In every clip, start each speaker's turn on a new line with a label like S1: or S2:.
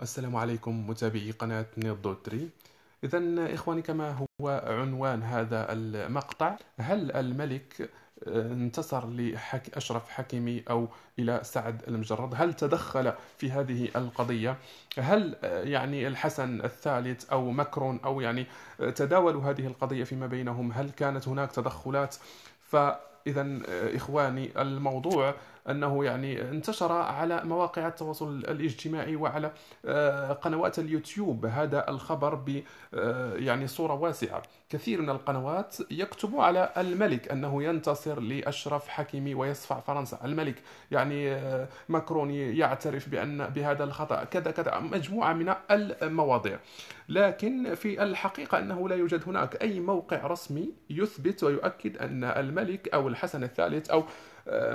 S1: السلام عليكم متابعي قناة نيل دوتري. إذا إخواني، كما هو عنوان هذا المقطع: هل الملك انتصر لأشرف حكيمي أو إلى سعد المجرد؟ هل تدخل في هذه القضية؟ هل يعني الحسن الثالث أو مكرون أو يعني تداولوا هذه القضية فيما بينهم؟ هل كانت هناك تدخلات؟ فإذا إخواني، الموضوع أنه يعني انتشر على مواقع التواصل الاجتماعي وعلى قنوات اليوتيوب هذا الخبر ب يعني صورة واسعة. كثير من القنوات يكتب على الملك أنه ينتصر لأشرف حكيمي ويصفع فرنسا. الملك يعني ماكرون يعترف بهذا الخطأ، كذا كذا، مجموعة من المواضيع. لكن في الحقيقة أنه لا يوجد هناك أي موقع رسمي يثبت ويؤكد أن الملك أو الحسن الثالث أو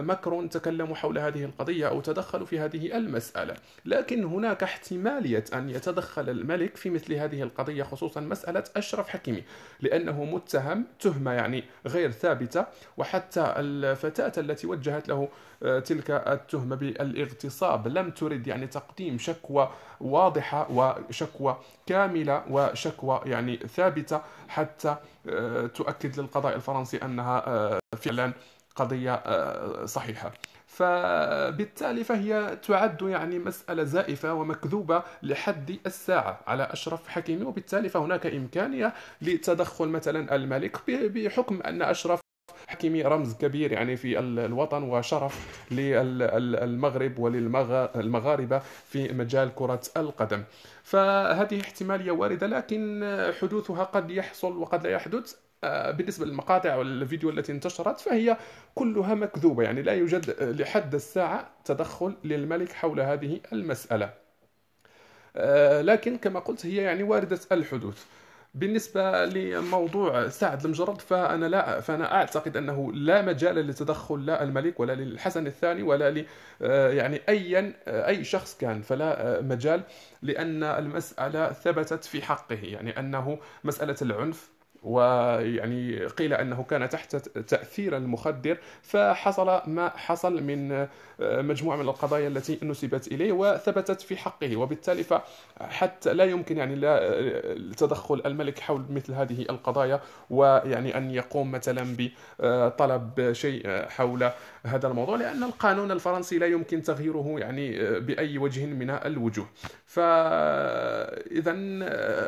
S1: ماكرون تكلموا حول هذه القضية أو تدخلوا في هذه المسألة. لكن هناك احتمالية أن يتدخل الملك في مثل هذه القضية، خصوصا مسألة أشرف حكيمي، لأنه متهم تهمة يعني غير ثابتة. وحتى الفتاة التي وجهت له تلك التهمة بالاغتصاب لم ترد يعني تقديم شكوى واضحة وشكوى كاملة وشكوى يعني ثابتة حتى تؤكد للقضاء الفرنسي أنها فعلا قضية صحيحة. فبالتالي فهي تعد يعني مسألة زائفة ومكذوبة لحد الساعة على أشرف حكيمي، وبالتالي فهناك إمكانية لتدخل مثلا الملك بحكم أن أشرف حكيمي رمز كبير يعني في الوطن وشرف للمغرب وللمغاربة في مجال كرة القدم. فهذه احتمالية واردة، لكن حدوثها قد يحصل وقد لا يحدث. بالنسبة للمقاطع والفيديو التي انتشرت فهي كلها مكذوبة، يعني لا يوجد لحد الساعة تدخل للملك حول هذه المسألة. لكن كما قلت هي يعني واردة الحدوث. بالنسبة لموضوع سعد المجرد فأنا أعتقد أنه لا مجال لتدخل لا الملك ولا للحسن الثاني ولا ل يعني أي شخص كان، فلا مجال، لأن المسألة ثبتت في حقه، يعني أنه مسألة العنف، ويعني قيل أنه كان تحت تأثير المخدر، فحصل ما حصل من مجموعة من القضايا التي نسبت إليه وثبتت في حقه. وبالتالي فحتى لا يمكن يعني لا تدخل الملك حول مثل هذه القضايا، ويعني أن يقوم مثلا بطلب شيء حول هذا الموضوع، لأن القانون الفرنسي لا يمكن تغييره يعني بأي وجه من الوجوه. فإذا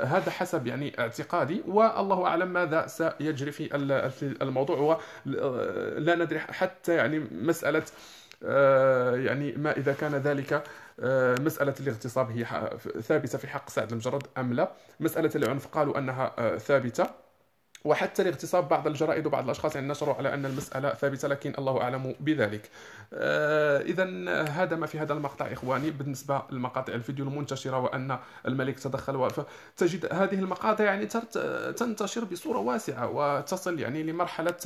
S1: هذا حسب يعني اعتقادي، والله أعلم ماذا سيجري في الموضوع. ولا ندري حتى يعني مسألة يعني ما إذا كان ذلك مسألة الاغتصاب هي ثابتة في حق سعد المجرد أم لا. مسألة العنف قالوا أنها ثابتة، وحتى الاغتصاب بعض الجرائد وبعض الأشخاص يعني نشروا على أن المسألة ثابتة، لكن الله أعلم بذلك. إذا هذا ما في هذا المقطع إخواني بالنسبة لمقاطع الفيديو المنتشرة وأن الملك تدخل. تجد هذه المقاطع يعني تنتشر بصورة واسعة وتصل يعني لمرحلة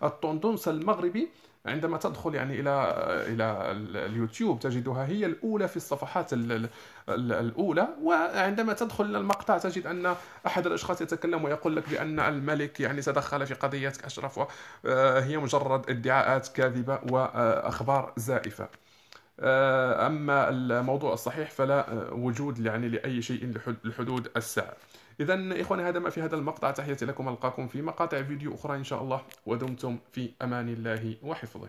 S1: الطندونس المغربي. عندما تدخل يعني إلى اليوتيوب تجدها هي الأولى في الصفحات الأولى، وعندما تدخل المقطع تجد أن أحد الأشخاص يتكلم ويقول لك بأن الملك يعني تدخل في قضية أشرف، وهي مجرد ادعاءات كاذبة وأخبار زائفة. أما الموضوع الصحيح فلا وجود يعني لأي شيء لحدود الساعة. إذا إخواني، هذا ما في هذا المقطع. تحياتي لكم، ألقاكم في مقاطع فيديو أخرى إن شاء الله، ودمتم في أمان الله وحفظه.